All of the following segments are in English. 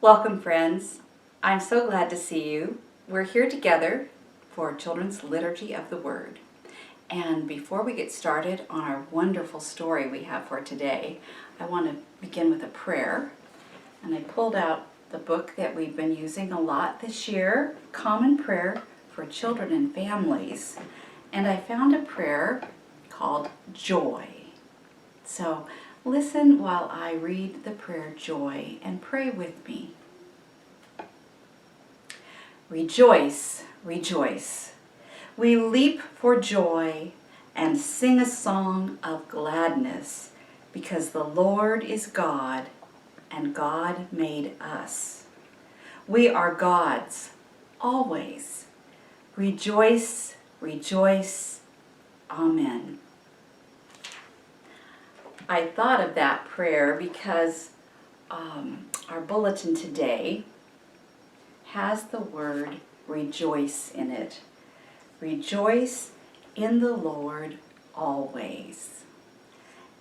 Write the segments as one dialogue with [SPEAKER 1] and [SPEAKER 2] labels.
[SPEAKER 1] Welcome, friends. I'm so glad to see you. We're here together for Children's Liturgy of the Word. And before we get started on our wonderful story we have for today, I want to begin with a prayer. And I pulled out the book that we've been using a lot this year, Common Prayer for Children and Families. And I found a prayer called Joy. So listen while I read the prayer Joy and pray with me. Rejoice, rejoice. We leap for joy and sing a song of gladness because the Lord is God and God made us. We are God's always. Rejoice, rejoice. Amen. I thought of that prayer because our bulletin today has the word rejoice in it. Rejoice in the Lord always.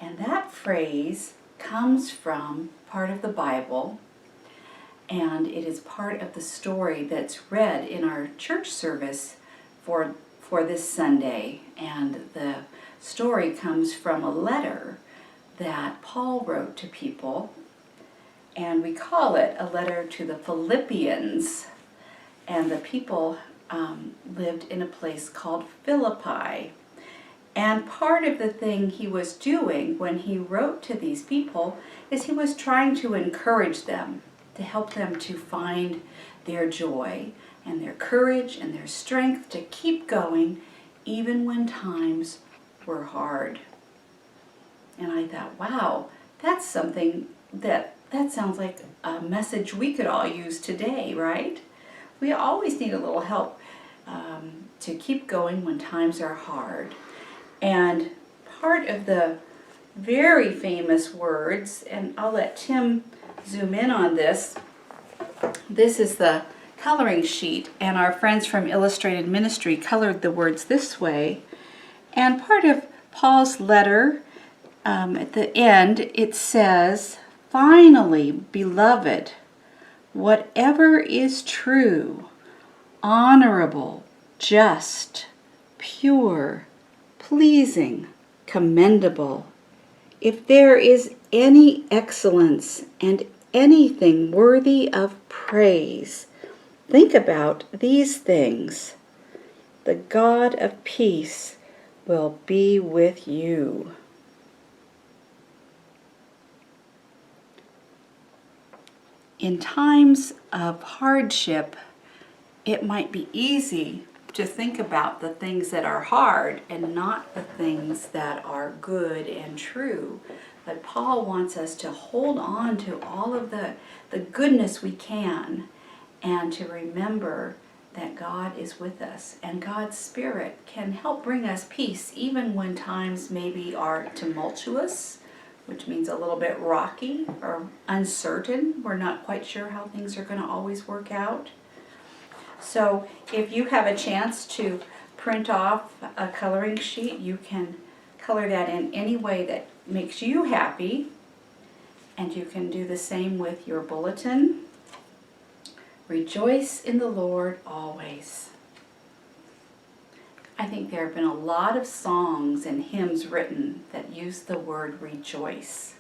[SPEAKER 1] And that phrase comes from part of the Bible, and it is part of the story that's read in our church service for this Sunday. And the story comes from a letter that Paul wrote to people, and we call it a letter to the Philippians. And the people lived in a place called Philippi. And part of the thing he was doing when he wrote to these people is he was trying to encourage them, to help them to find their joy and their courage and their strength to keep going even when times were hard. And I thought, wow, that's something that sounds like a message we could all use today, right? We always need a little help to keep going when times are hard. And part of the very famous words, and I'll let Tim zoom in on this. This is the coloring sheet, and our friends from Illustrated Ministry colored the words this way. And part of Paul's letter, at the end, it says, "Finally, beloved, whatever is true, honorable, just, pure, pleasing, commendable, if there is any excellence and anything worthy of praise, think about these things. The God of peace will be with you." In times of hardship, it might be easy to think about the things that are hard and not the things that are good and true. But Paul wants us to hold on to all of the goodness we can and to remember that God is with us, and God's Spirit can help bring us peace even when times maybe are tumultuous, which means a little bit rocky or uncertain. We're not quite sure how things are going to always work out. So if you have a chance to print off a coloring sheet, you can color that in any way that makes you happy. And you can do the same with your bulletin. Rejoice in the Lord always. I think there have been a lot of songs and hymns written that use the word rejoice,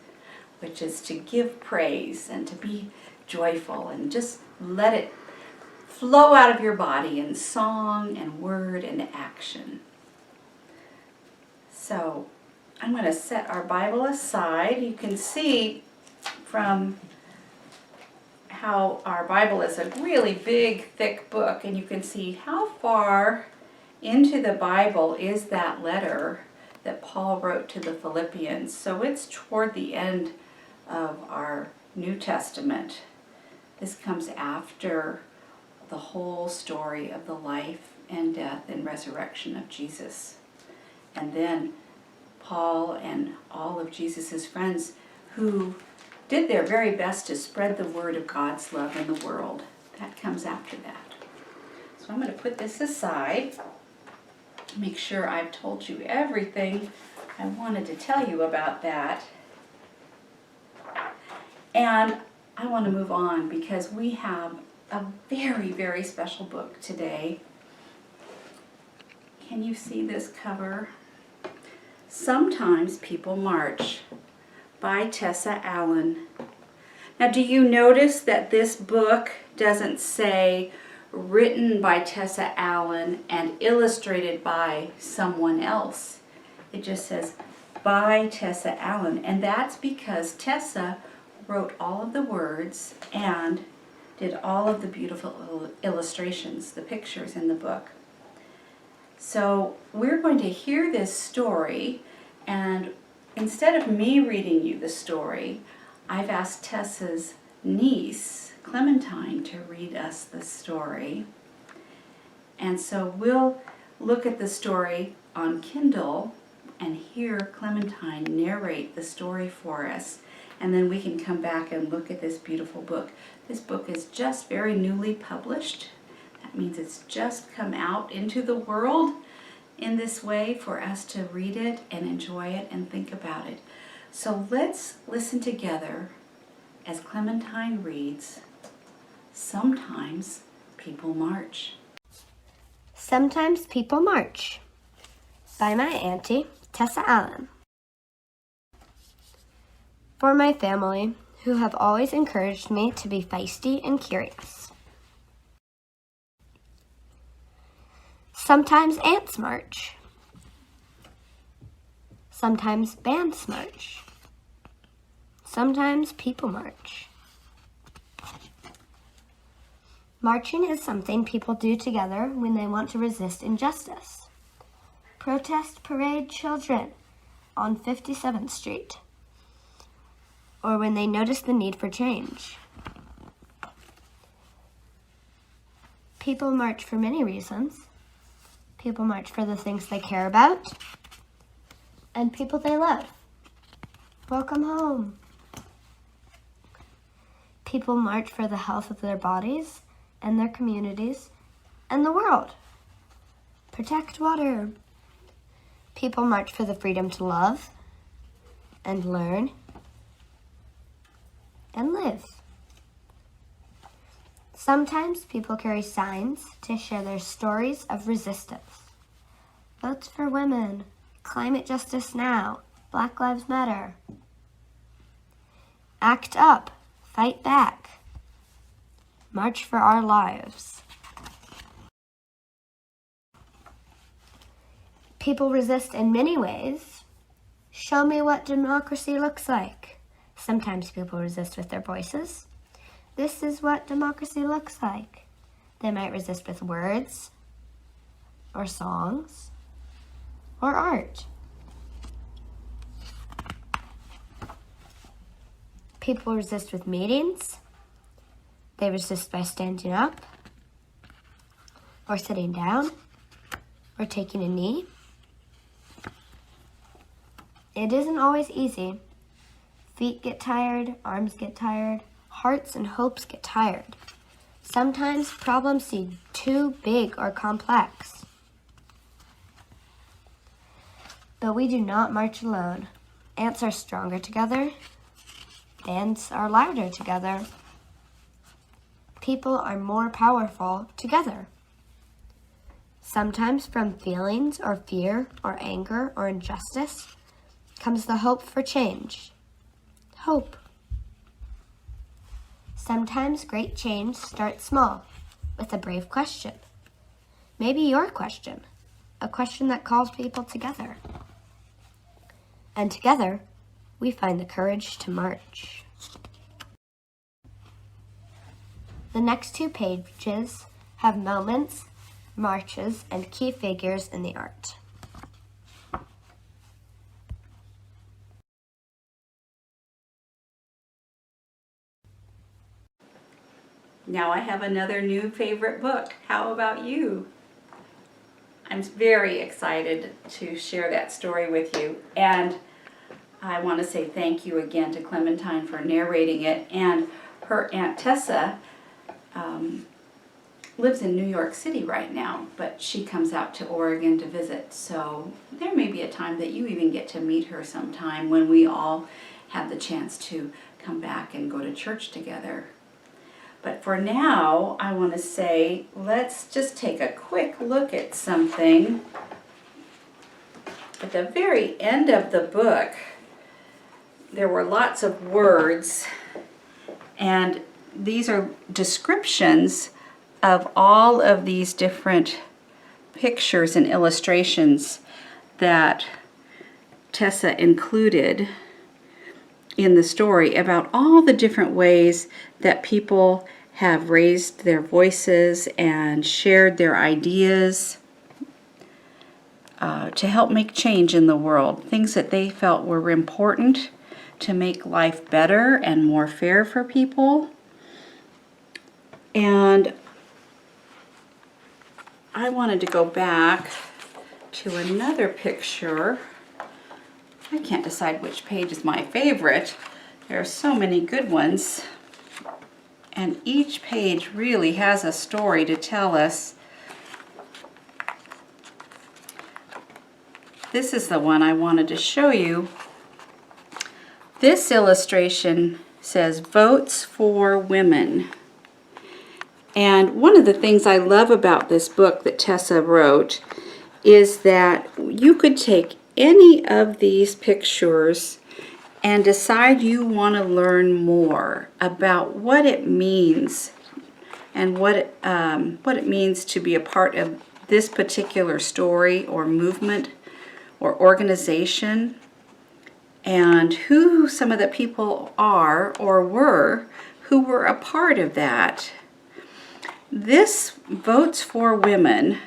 [SPEAKER 1] which is to give praise and to be joyful and just let it flow out of your body in song and word and action. So I'm going to set our Bible aside. You can see from how our Bible is a really big, thick book, and you can see how far into the Bible is that letter that Paul wrote to the Philippians. So it's toward the end of our New Testament. This comes after the whole story of the life and death and resurrection of Jesus. And then Paul and all of Jesus' friends who did their very best to spread the word of God's love in the world. That comes after that. So I'm going to put this aside. Make sure I've told you everything I wanted to tell you about that. And I want to move on because we have a very, very special book today. Can you see this cover? Sometimes People March by Tessa Allen. Now, do you notice that this book doesn't say written by Tessa Allen and illustrated by someone else? It just says by Tessa Allen, and that's because Tessa wrote all of the words and did all of the beautiful illustrations, the pictures in the book. So we're going to hear this story, and instead of me reading you the story, I've asked Tessa's niece, Clementine, to read us the story. And so we'll look at the story on Kindle and hear Clementine narrate the story for us. And then we can come back and look at this beautiful book. This book is just very newly published. That means it's just come out into the world in this way for us to read it and enjoy it and think about it. So let's listen together as Clementine reads, Sometimes People March.
[SPEAKER 2] Sometimes People March by my auntie, Tessa Allen. For my family, who have always encouraged me to be feisty and curious. Sometimes ants march. Sometimes bands march. Sometimes people march. Marching is something people do together when they want to resist injustice. Protest parade children on 57th Street. Or when they notice the need for change. People march for many reasons. People march for the things they care about. And people they love. Welcome home. People march for the health of their bodies and their communities and the world. Protect water. People march for the freedom to love and learn and live. Sometimes people carry signs to share their stories of resistance. Votes for women, climate justice now, Black Lives Matter. Act up, fight back. March for our lives. People resist in many ways. Show me what democracy looks like. Sometimes people resist with their voices. This is what democracy looks like. They might resist with words, or songs, or art. People resist with meetings. They resist by standing up, or sitting down, or taking a knee. It isn't always easy. Feet get tired, arms get tired, hearts and hopes get tired. Sometimes problems seem too big or complex. But we do not march alone. Ants are stronger together. Bands are louder together. People are more powerful together. Sometimes from feelings or fear or anger or injustice comes the hope for change. Hope. Sometimes great change starts small, with a brave question. Maybe your question, a question that calls people together. And together, we find the courage to march. The next 2 pages have moments, marches, and key figures in the art.
[SPEAKER 1] Now I have another new favorite book. How about you? I'm very excited to share that story with you. And I want to say thank you again to Clementine for narrating it. And her Aunt Tessa lives in New York City right now, but she comes out to Oregon to visit. So there may be a time that you even get to meet her sometime when we all have the chance to come back and go to church together. But for now, I want to say, let's just take a quick look at something. At the very end of the book, there were lots of words, and these are descriptions of all of these different pictures and illustrations that Tessa included in the story about all the different ways that people have raised their voices and shared their ideas to help make change in the world, things that they felt were important to make life better and more fair for people. And I wanted to go back to another picture. I can't decide which page is my favorite. There are so many good ones. And each page really has a story to tell us. This is the one I wanted to show you. This illustration says, "Votes for Women." And one of the things I love about this book that Tessa wrote is that you could take any of these pictures and decide you want to learn more about what it means and what it means to be a part of this particular story or movement or organization, and who some of the people are or were who were a part of that. This Votes for Women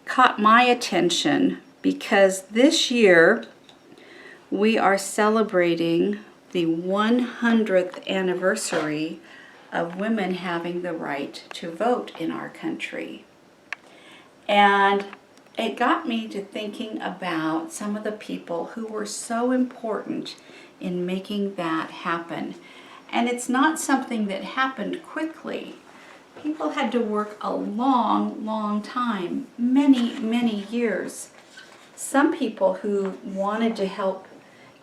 [SPEAKER 1] caught my attention because this year we are celebrating the 100th anniversary of women having the right to vote in our country. And it got me to thinking about some of the people who were so important in making that happen. And it's not something that happened quickly. People had to work a long, long time, many, many years. Some people who wanted to help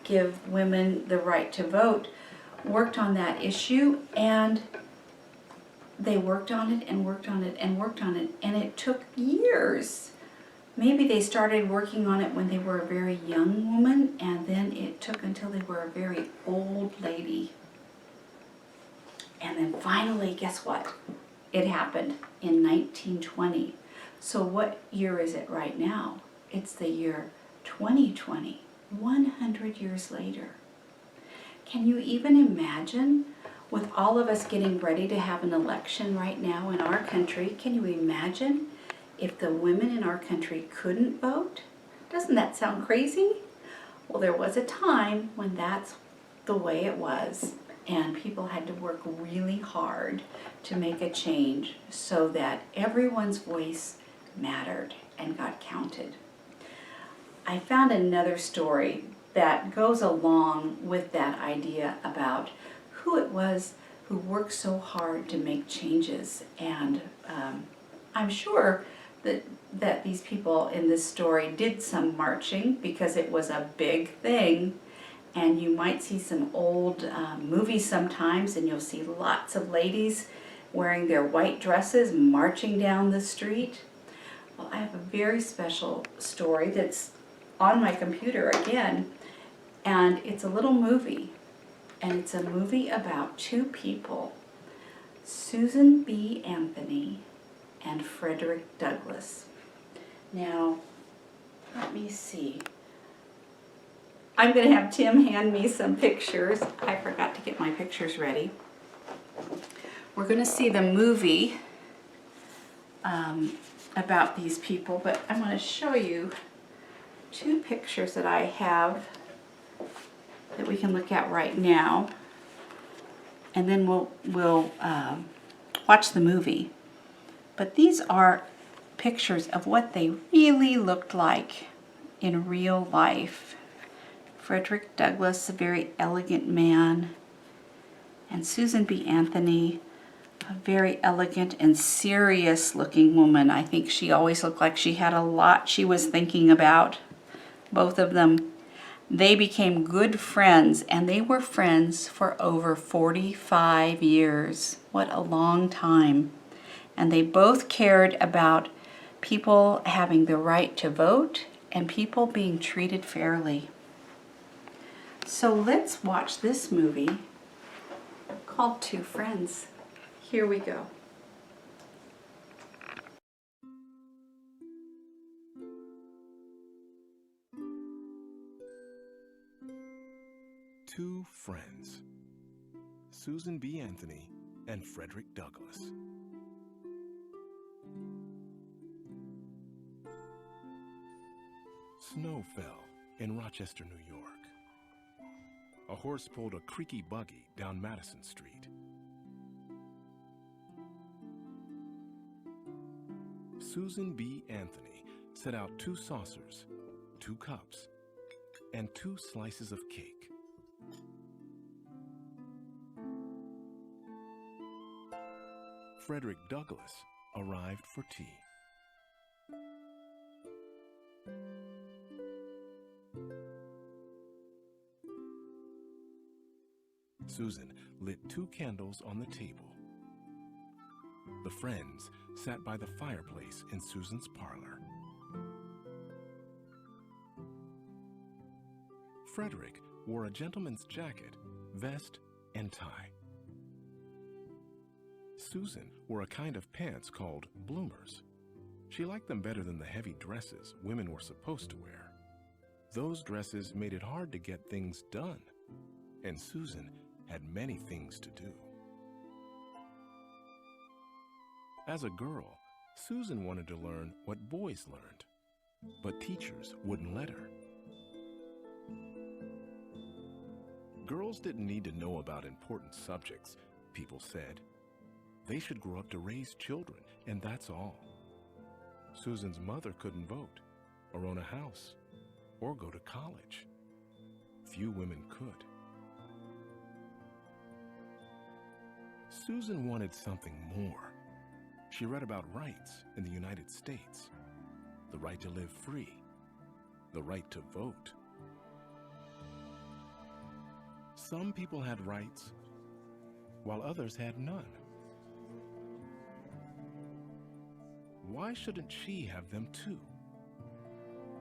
[SPEAKER 1] give women the right to vote worked on that issue, and they worked on it and worked on it and worked on it, and it took years. Maybe they started working on it when they were a very young woman, and then it took until they were a very old lady. And then finally, guess what? It happened in 1920. So what year is it right now? It's the year 2020, 100 years later. Can you even imagine, with all of us getting ready to have an election right now in our country, can you imagine if the women in our country couldn't vote? Doesn't that sound crazy? Well, there was a time when that's the way it was, and people had to work really hard to make a change so that everyone's voice mattered and got counted. I found another story that goes along with that idea about who it was who worked so hard to make changes, and I'm sure that these people in this story did some marching because it was a big thing. And you might see some old movies sometimes, and you'll see lots of ladies wearing their white dresses marching down the street. Well, I have a very special story that's on my computer again, and it's a little movie. And it's a movie about two people, Susan B. Anthony and Frederick Douglass. Now, let me see. I'm going to have Tim hand me some pictures. I forgot to get my pictures ready. We're going to see the movie about these people, but I'm going to show you two pictures that I have that we can look at right now, and then we'll watch the movie. But these are pictures of what they really looked like in real life. Frederick Douglass, a very elegant man, and Susan B. Anthony, a very elegant and serious looking woman. I think she always looked like she had a lot she was thinking about, both of them. They became good friends, and they were friends for over 45 years. What a long time. And they both cared about people having the right to vote and people being treated fairly. So let's watch this movie called Two Friends. Here we go.
[SPEAKER 3] Two friends, Susan B. Anthony and Frederick Douglass. Snow fell in Rochester, New York. A horse pulled a creaky buggy down Madison Street. Susan B. Anthony set out 2 saucers, 2 cups, and 2 slices of cake. Frederick Douglass arrived for tea. Susan lit 2 candles on the table. The friends sat by the fireplace in Susan's parlor. Frederick wore a gentleman's jacket, vest, and tie. Susan wore a kind of pants called bloomers. She liked them better than the heavy dresses women were supposed to wear. Those dresses made it hard to get things done, and Susan had many things to do. As a girl, Susan wanted to learn what boys learned, but teachers wouldn't let her. Girls didn't need to know about important subjects, people said. They should grow up to raise children, and that's all. Susan's mother couldn't vote, or own a house, or go to college. Few women could. Susan wanted something more. She read about rights in the United States. The right to live free. The right to vote. Some people had rights, while others had none. Why shouldn't she have them too?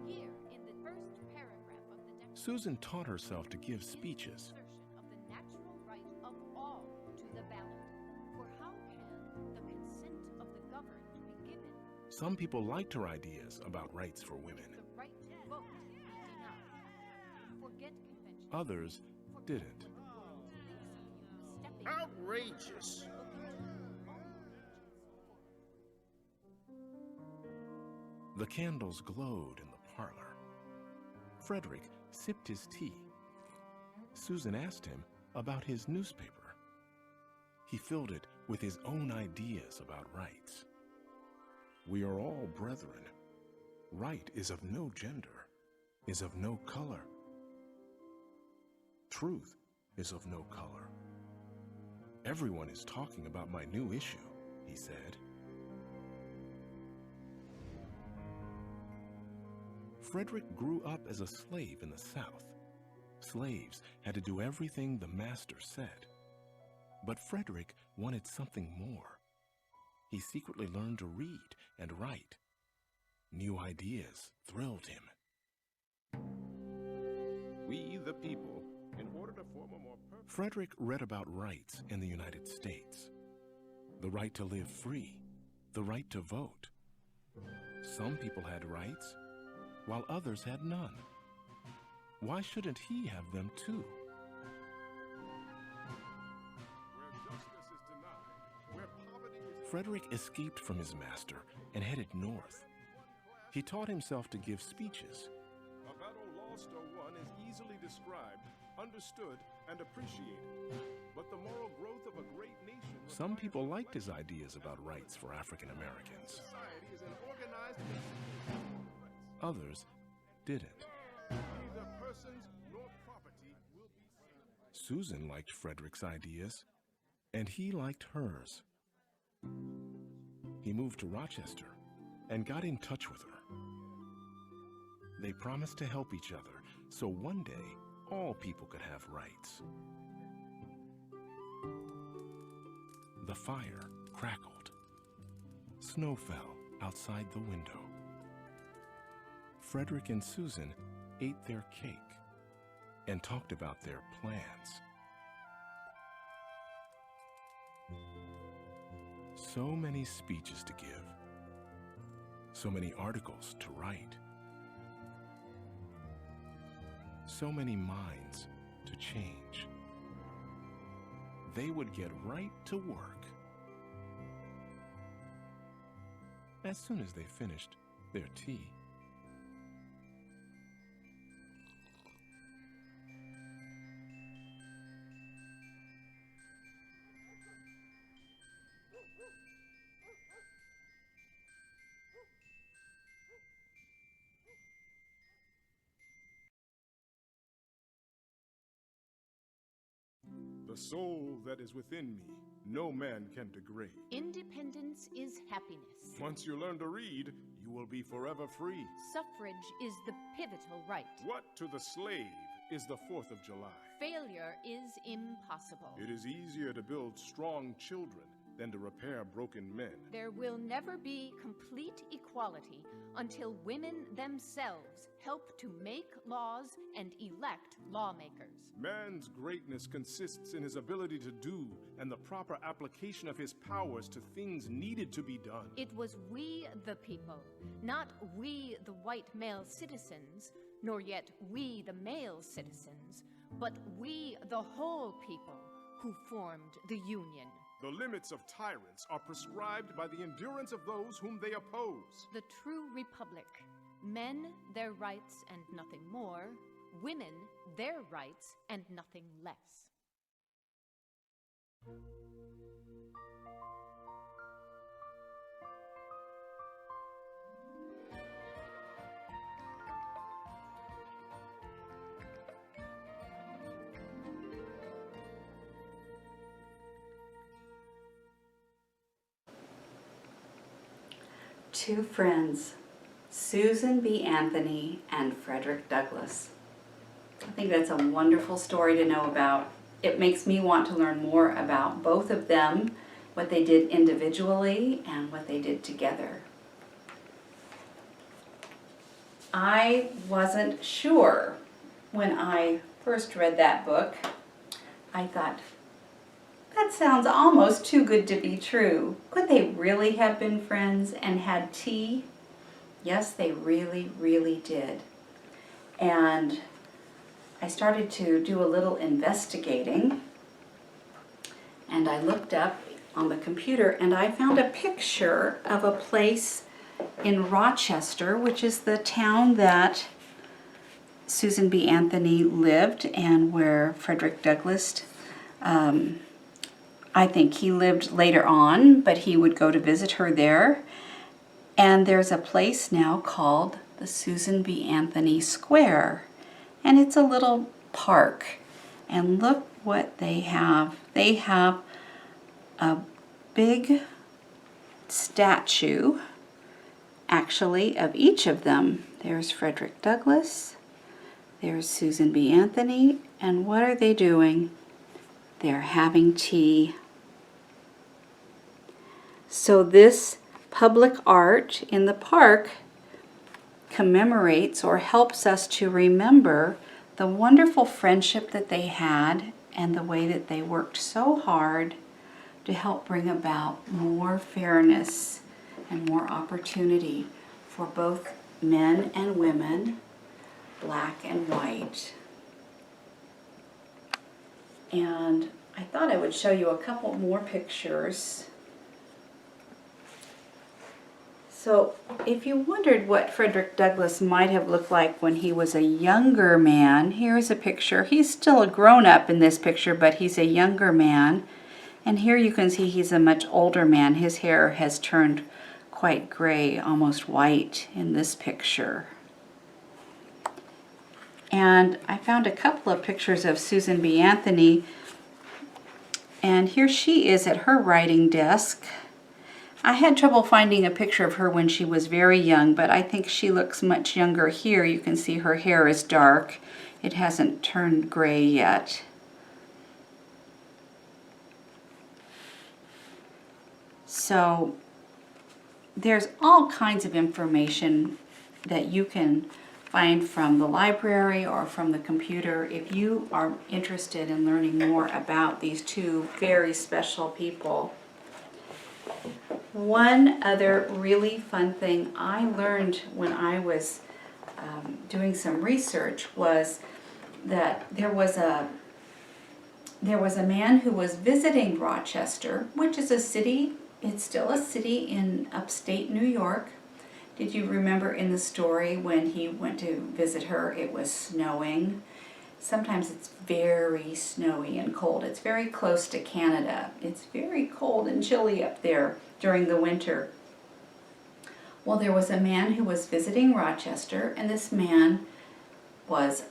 [SPEAKER 4] Here, in the first paragraph of the Declaration,
[SPEAKER 3] Susan taught herself to give speeches.
[SPEAKER 4] Assertion of the natural right of all to the ballot. For how can the consent of the governed be given?
[SPEAKER 3] Some people liked her ideas about rights for women.
[SPEAKER 4] The right to vote be denied. Forget convention.
[SPEAKER 3] Others didn't.
[SPEAKER 5] Outrageous!
[SPEAKER 3] The candles glowed in the parlor. Frederick sipped his tea. Susan asked him about his newspaper. He filled it with his own ideas about rights. We are all brethren. Right is of no gender, is of no color. Truth is of no color. Everyone is talking about my new issue, he said. Frederick grew up as a slave in the South. Slaves had to do everything the master said. But Frederick wanted something more. He secretly learned to read and write. New ideas thrilled him.
[SPEAKER 5] We, the people, in order to form a more perfect...
[SPEAKER 3] Frederick read about rights in the United States. The right to live free, the right to vote. Some people had rights, while others had none. Why shouldn't he have them too?
[SPEAKER 5] Where justice is denied, where poverty is...
[SPEAKER 3] Frederick escaped from his master and headed north. He taught himself to give speeches.
[SPEAKER 5] A battle lost or won is easily described, understood, and appreciated. But the moral growth of a great nation...
[SPEAKER 3] Some people liked his ideas about rights for African Americans.
[SPEAKER 5] Society is an organized...
[SPEAKER 3] Others didn't.
[SPEAKER 5] Neither persons nor property will be...
[SPEAKER 3] Susan liked Frederick's ideas, and he liked hers. He moved to Rochester and got in touch with her. They promised to help each other so one day all people could have rights. The fire crackled. Snow fell outside the window. Frederick and Susan ate their cake and talked about their plans. So many speeches to give, so many articles to write, so many minds to change. They would get right to work. As soon as they finished their tea.
[SPEAKER 5] The soul that is within me, no man can degrade.
[SPEAKER 4] Independence is happiness.
[SPEAKER 5] Once you learn to read, you will be forever free.
[SPEAKER 4] Suffrage is the pivotal right.
[SPEAKER 5] What to the slave is the 4th of July?
[SPEAKER 4] Failure is impossible.
[SPEAKER 5] It is easier to build strong children than to repair broken men.
[SPEAKER 4] There will never be complete equality until women themselves help to make laws and elect lawmakers.
[SPEAKER 5] Man's greatness consists in his ability to do and the proper application of his powers to things needed to be done.
[SPEAKER 4] It was we the people, not we the white male citizens, nor yet we the male citizens, but we the whole people who formed the Union.
[SPEAKER 5] The limits of tyrants are prescribed by the endurance of those whom they oppose.
[SPEAKER 4] The true republic. Men, their rights and nothing more. Women, their rights and nothing less.
[SPEAKER 1] Two friends, Susan B. Anthony and Frederick Douglass. I think that's a wonderful story to know about. It makes me want to learn more about both of them, what they did individually and what they did together. I wasn't sure when I first read that book. I thought, that sounds almost too good to be true. Could they really have been friends and had tea? Yes, they really, really did. And I started to do a little investigating, and I looked up on the computer and I found a picture of a place in Rochester, which is the town that Susan B. Anthony lived and where Frederick Douglass, I think he lived later on, but he would go to visit her there. And there's a place now called the Susan B. Anthony Square. And it's a little park. And look what they have. They have a big statue, actually, of each of them. There's Frederick Douglass. There's Susan B. Anthony. And what are they doing? They're having tea. So this public art in the park commemorates or helps us to remember the wonderful friendship that they had and the way that they worked so hard to help bring about more fairness and more opportunity for both men and women, black and white. And I thought I would show you a couple more pictures. So if you wondered what Frederick Douglass might have looked like when he was a younger man, here's a picture. He's still a grown-up in this picture, but he's a younger man. And here you can see he's a much older man. His hair has turned quite gray, almost white in this picture. And I found a couple of pictures of Susan B. Anthony. And here she is at her writing desk. I had trouble finding a picture of her when she was very young, but I think she looks much younger here. You can see her hair is dark. It hasn't turned gray yet. So there's all kinds of information that you can find from the library or from the computer if you are interested in learning more about these two very special people. One other really fun thing I learned when I was doing some research was that there was a man who was visiting Rochester, which is a city. It's still a city in upstate New York. Did you remember in the story when he went to visit her, it was snowing? Sometimes it's very snowy and cold. It's very close to Canada. It's very cold and chilly up there during the winter. Well, there was a man who was visiting Rochester, and this man was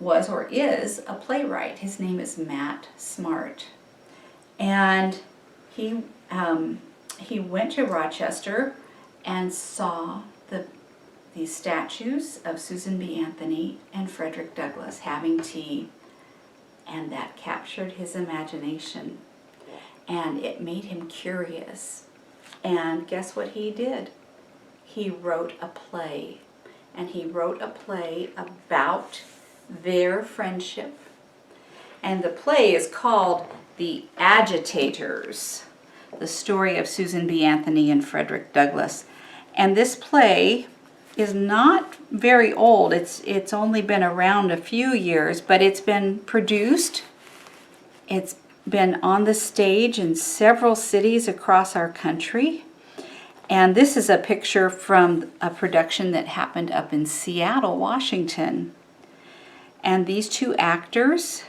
[SPEAKER 1] or is a playwright. His name is Matt Smart. And he went to Rochester and saw these statues of Susan B. Anthony and Frederick Douglass having tea, and that captured his imagination, and it made him curious. And guess what he did? He wrote a play, and he wrote a play about their friendship, and the play is called The Agitators, the story of Susan B. Anthony and Frederick Douglass. And this play is not very old. It's only been around a few years, but it's been produced. It's been on the stage in several cities across our country. And this is a picture from a production that happened up in Seattle, Washington. And these two actors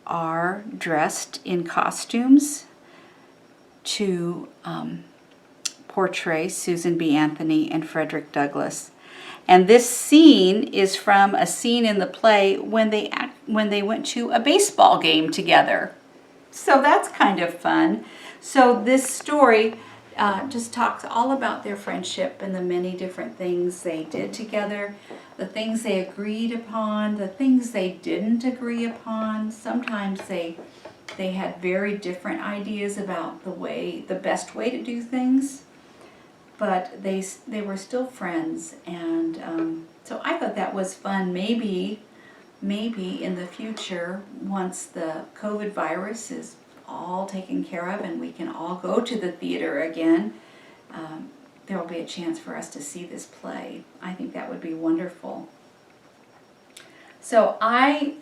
[SPEAKER 1] are dressed in costumes to portray Susan B. Anthony and Frederick Douglass. And this scene is from a scene in the play when they went to a baseball game together. So that's kind of fun. So this story just talks all about their friendship and the many different things they did together, the things they agreed upon, the things they didn't agree upon. Sometimes they had very different ideas about the best way to do things, but they were still friends, and so I thought that was fun. Maybe in the future, once the COVID virus is all taken care of and we can all go to the theater again, there will be a chance for us to see this play. I think that would be wonderful. So I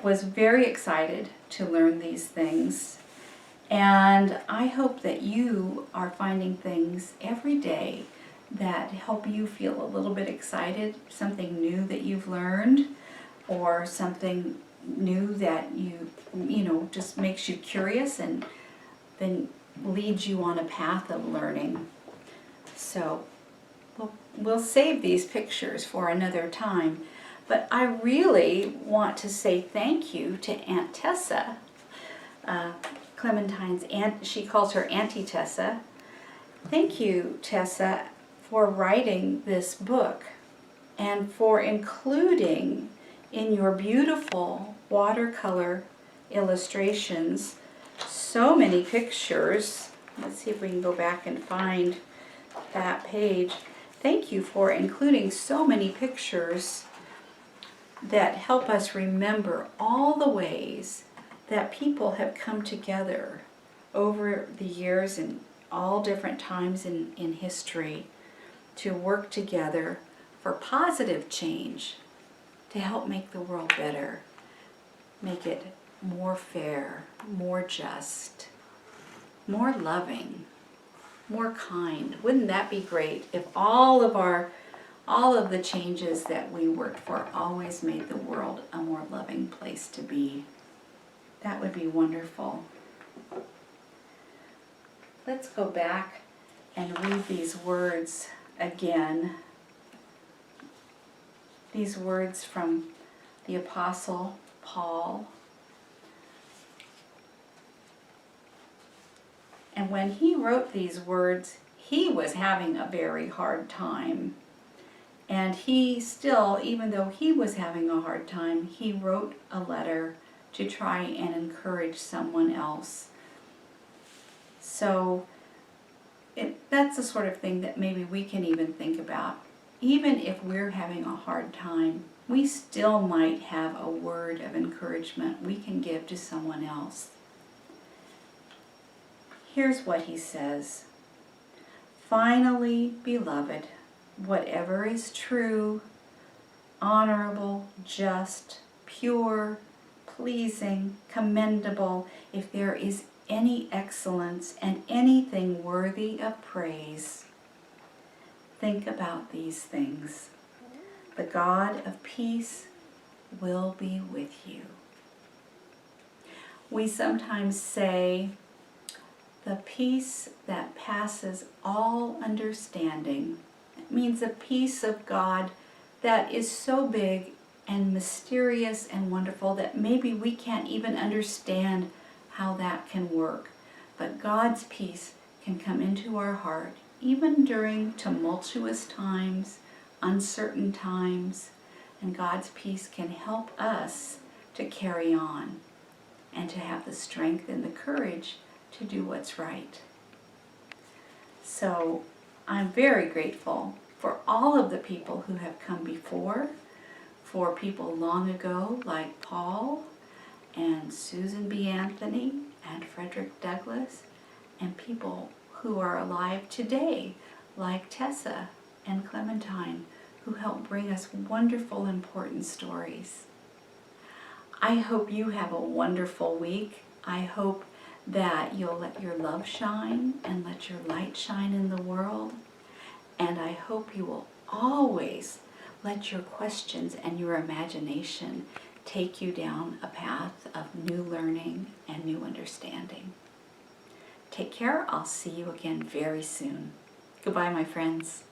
[SPEAKER 1] was very excited to learn these things, and I hope that you are finding things every day that help you feel a little bit excited, something new that you've learned, or something new that you just makes you curious and then leads you on a path of learning. So we'll save these pictures for another time, but I really want to say thank you to Aunt Tessa, Clementine's aunt. She calls her Auntie Tessa. Thank you, Tessa, for writing this book and for including in your beautiful watercolor illustrations so many pictures. Let's see if we can go back and find that page. Thank you for including so many pictures that help us remember all the ways that people have come together over the years and all different times in history to work together for positive change, to help make the world better, make it more fair, more just, more loving, more kind. Wouldn't that be great if all of the changes that we worked for always made the world a more loving place to be? That would be wonderful. Let's go back and read these words again. These words from the Apostle Paul. And when he wrote these words, he was having a very hard time. And he still, even though he was having a hard time, he wrote a letter to try and encourage someone else. So that's the sort of thing that maybe we can even think about. Even if we're having a hard time, we still might have a word of encouragement we can give to someone else. Here's what he says. Finally, beloved, whatever is true, honorable, just, pure, pleasing, commendable, if there is any excellence and anything worthy of praise, think about these things. The God of peace will be with you. We sometimes say, the peace that passes all understanding. It means a peace of God that is so big and mysterious and wonderful that maybe we can't even understand how that can work. But God's peace can come into our heart even during tumultuous times, uncertain times, and God's peace can help us to carry on and to have the strength and the courage to do what's right. So I'm very grateful for all of the people who have come before, for people long ago like Paul and Susan B. Anthony and Frederick Douglass, and people who are alive today like Tessa and Clementine, who help bring us wonderful, important stories. I hope you have a wonderful week. I hope that you'll let your love shine and let your light shine in the world. And I hope you will always let your questions and your imagination take you down a path of new learning and new understanding. Take care. I'll see you again very soon. Goodbye, my friends.